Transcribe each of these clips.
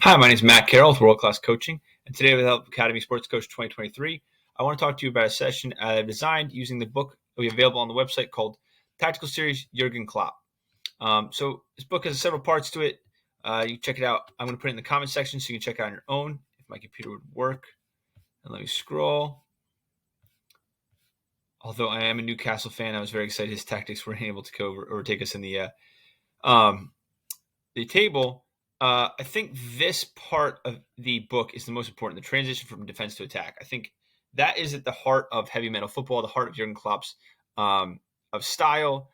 Hi, my name is Matt Carroll with World Class Coaching, and today with Help Academy Sports Coach 2023, I want to talk to you about a session I've designed using the book that we have available on the website called Tactical Series Jurgen Klopp. So this book has several parts to it. You check it out. I'm going to put it in the comment section so you can check it out on your own if my computer would work. And let me scroll. Although I am a Newcastle fan, I was very excited his tactics were able to overtake us in the table. I think this part of the book is the most important, the transition from defense to attack. I think that is at the heart of heavy metal football, the heart of Jurgen Klopp's of style.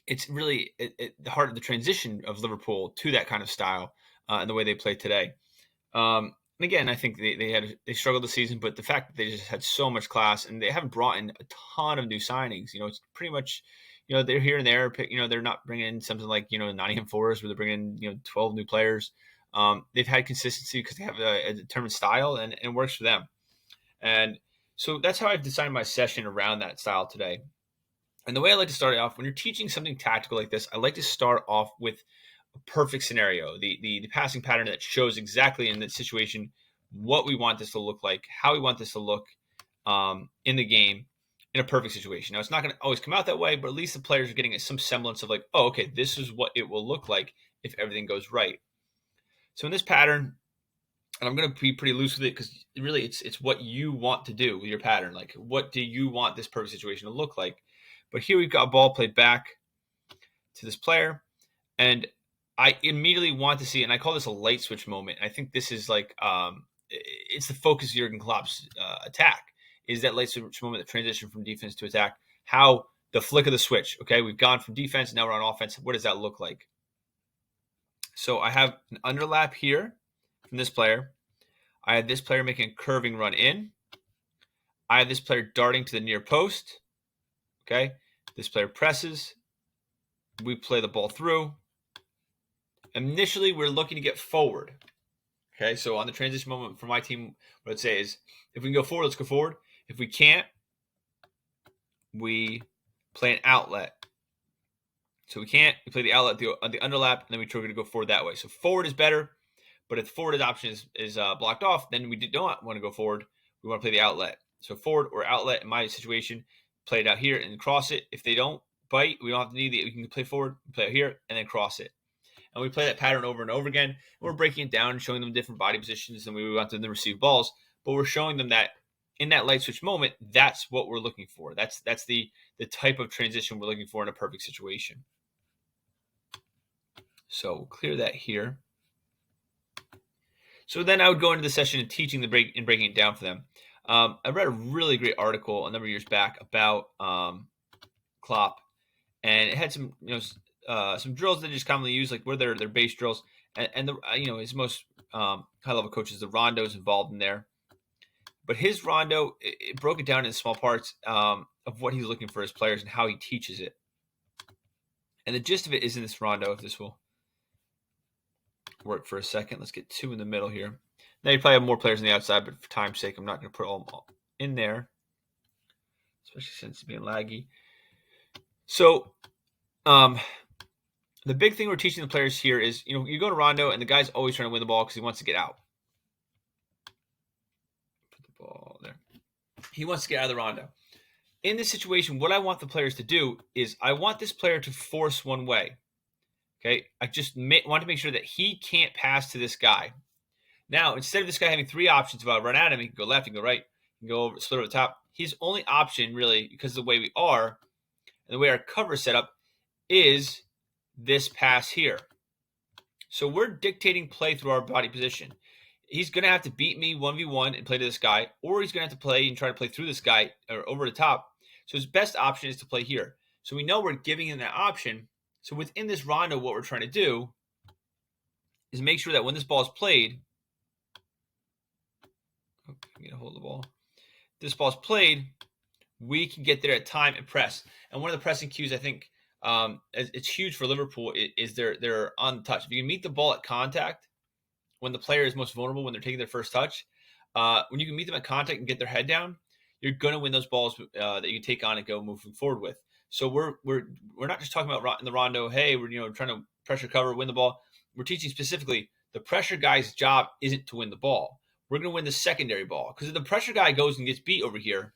It's really the heart of the transition of Liverpool to that kind of style and the way they play today. And again, I think they struggled this season, but the fact that they just had so much class and they haven't brought in a ton of new signings, it's pretty much, they're here and there. They're not bringing in something like Nottingham Forest where they're bringing in 12 new players. They've had consistency because they have a determined style and it works for them. And so that's how I've designed my session around that style today. And the way I like to start it off, when you're teaching something tactical like this, I like to start off with a perfect scenario, the passing pattern that shows exactly in that situation what we want this to look like, how we want this to look in the game in a perfect situation. Now, it's not going to always come out that way, but at least the players are getting some semblance of like, oh, okay, this is what it will look like if everything goes right. So in this pattern, and I'm going to be pretty loose with it because really it's what you want to do with your pattern. Like, what do you want this perfect situation to look like? But here we've got a ball played back to this player, and I immediately want to see, and I call this a light switch moment. I think this is like it's the focus of Jurgen Klopp's attack, is that light switch moment, the transition from defense to attack, how the flick of the switch, okay? We've gone from defense, now we're on offense. What does that look like? So I have an underlap here from this player. I have this player making a curving run in. I have this player darting to the near post, okay? This player presses. We play the ball through. Initially, we're looking to get forward. Okay, so on the transition moment for my team, what I'd say is, if we can go forward, let's go forward. If we can't, we play an outlet. So we can't, we play the outlet on the underlap, and then we trigger to go forward that way. So forward is better, but if the forward option is blocked off, then we don't want to go forward. We want to play the outlet. So forward or outlet in my situation, play it out here and cross it. If they don't bite, we don't have to need it. We can play forward, play it here, and then cross it. And we play that pattern over and over again. And we're breaking it down and showing them different body positions and we want them to receive balls. But we're showing them that in that light switch moment, that's what we're looking for. That's the type of transition we're looking for in a perfect situation. So we'll clear that here. So then I would go into the session and teaching the break and breaking it down for them. I read a really great article a number of years back about Klopp, and it had some drills that they just commonly use, like where their base drills, and the his most high level coaches, the rondos involved in there. But his rondo, it broke it down in small parts of what he's looking for his players and how he teaches it. And the gist of it is in this rondo. If this will work for a second, let's get two in the middle here. Now you probably have more players on the outside, but for time's sake, I'm not going to put all in there, especially since it's being laggy. So, the big thing we're teaching the players here is, you go to rondo and the guy's always trying to win the ball because he wants to get out. Put the ball there. He wants to get out of the rondo. In this situation, what I want the players to do is I want this player to force one way. Okay, I just want to make sure that he can't pass to this guy. Now, instead of this guy having three options about run at him, he can go left, he can go right, he can go over, split over the top. His only option, really, because of the way we are and the way our cover is set up, is this pass here. So we're dictating play through our body position. He's going to have to beat me 1v1 and play to this guy, or he's going to have to play and try to play through this guy or over the top. So his best option is to play here. So we know we're giving him that option. So within this rondo, what we're trying to do is make sure that when this ball is played, I'm going to hold the ball. This ball is played, we can get there at time and press. And one of the pressing cues, I think, it's huge for Liverpool, is they're on touch. If you can meet the ball at contact when the player is most vulnerable, when they're taking their first touch, when you can meet them at contact and get their head down, you're going to win those balls that you can take on and go moving forward with. So we're not just talking about in the rondo, hey, we're trying to pressure cover, win the ball. We're teaching specifically the pressure guy's job isn't to win the ball. We're going to win the secondary ball. Because if the pressure guy goes and gets beat over here,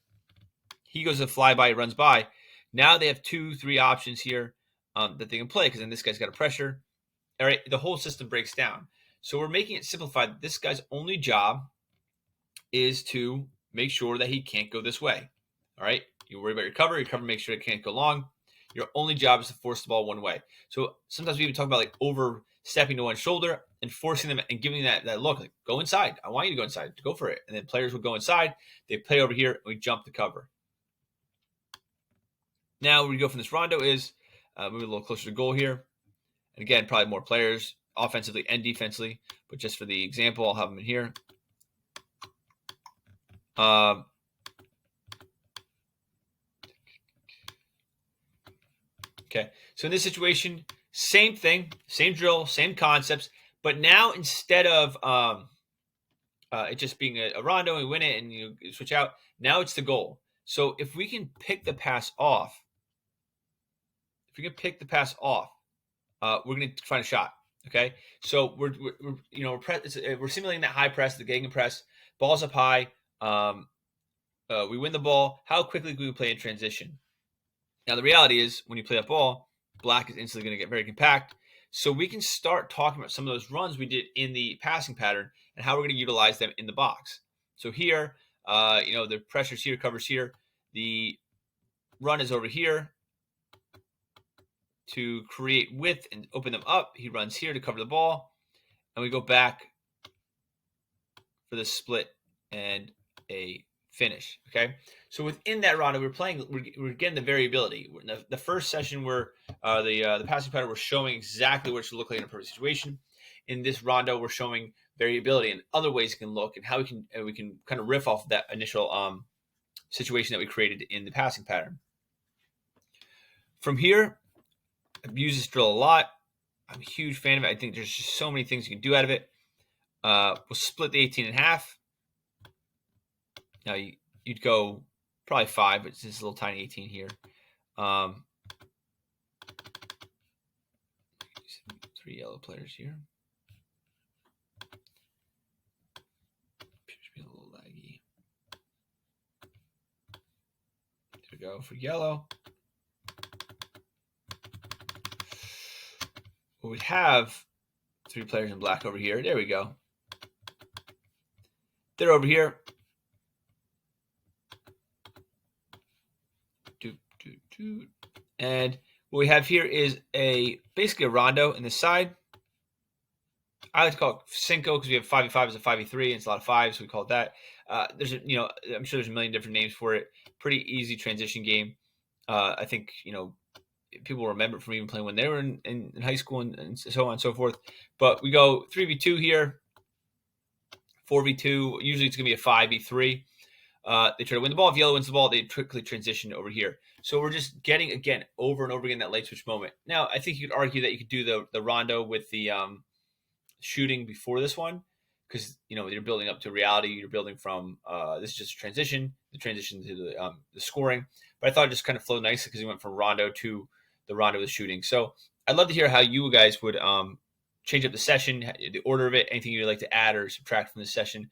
he goes to fly by, runs by. Now they have 2-3 options here that they can play, because then this guy's got a pressure. All right, the whole system breaks down. So we're making it simplified. This guy's only job is to make sure that he can't go this way. All right, you worry about your cover makes sure it can't go long. Your only job is to force the ball one way. So sometimes we even talk about like overstepping to one shoulder and forcing them and giving that look, like, go inside. I want you to go inside. Go for it. And then players will go inside. They play over here, and we jump the cover. Now where we go from this rondo is move a little closer to goal here. And again, probably more players offensively and defensively. But just for the example, I'll have them in here. Okay, so in this situation, same thing, same drill, same concepts, but now instead of it just being a rondo and we win it and you switch out, now it's the goal. So if we can pick the pass off, we're going to find a shot. Okay, so we're simulating that high press, the gegen press, balls up high. We win the ball. How quickly can we play in transition? Now, the reality is when you play that ball, black is instantly going to get very compact. So we can start talking about some of those runs we did in the passing pattern and how we're going to utilize them in the box. So here, the pressure's here, covers here. The run is over here to create width and open them up. He runs here to cover the ball. And we go back for the split and a finish. Okay, so within that rondo, we're getting the variability. The first session where the passing pattern, we're showing exactly what it should look like in a perfect situation. In this rondo, we're showing variability and other ways it can look and how we can kind of riff off of that initial situation that we created in the passing pattern. From here, I've used this drill a lot. I'm a huge fan of it. I think there's just so many things you can do out of it. We'll split the 18 in half. Now you'd go probably 5, but it's this little tiny 18 here. 3 yellow players here. Appears to be a little laggy. There we go for yellow. Well, we have 3 players in black over here. There we go. They're over here. And what we have here is basically a rondo in the side. I like to call it Cinco because we have 5v5 as a 5v3, and it's a lot of 5s, so we call it that. I'm sure there's a million different names for it. Pretty easy transition game. I think, people remember it from even playing when they were in high school and so on and so forth. But we go 3v2 here, 4v2. Usually it's going to be a 5v3. They try to win the ball. If yellow wins the ball, they quickly transition over here. So we're just getting, again, over and over again that late switch moment. Now, I think you could argue that you could do the rondo with the shooting before this one because, you're building up to reality. You're building from this is just a transition, the transition to the scoring. But I thought it just kind of flowed nicely because we went from rondo to the rondo with shooting. So I'd love to hear how you guys would change up the session, the order of it, anything you'd like to add or subtract from the session.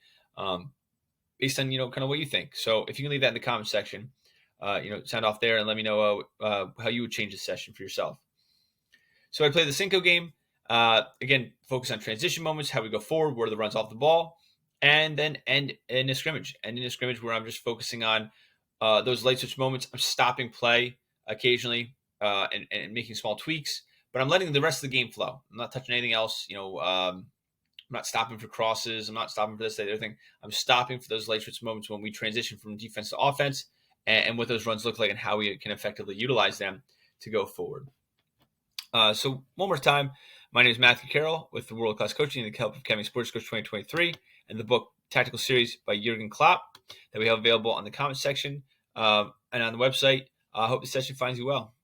Based on, kind of what you think. So if you can leave that in the comment section, sound off there and let me know how you would change the session for yourself. So I play the Cinco game. Again, focus on transition moments, how we go forward, where the runs off the ball, and then end in a scrimmage. And in a scrimmage where I'm just focusing on those late switch moments. I'm stopping play occasionally and making small tweaks, but I'm letting the rest of the game flow. I'm not touching anything else. I'm not stopping for crosses. I'm not stopping for this, that, the other thing. I'm stopping for those late switch moments when we transition from defense to offense and what those runs look like and how we can effectively utilize them to go forward. So one more time, my name is Matthew Carroll with the World Class Coaching and the Help of Academy Sports Coach 2023 and the book Tactical Series by Jurgen Klopp that we have available on the comment section and on the website. I hope the session finds you well.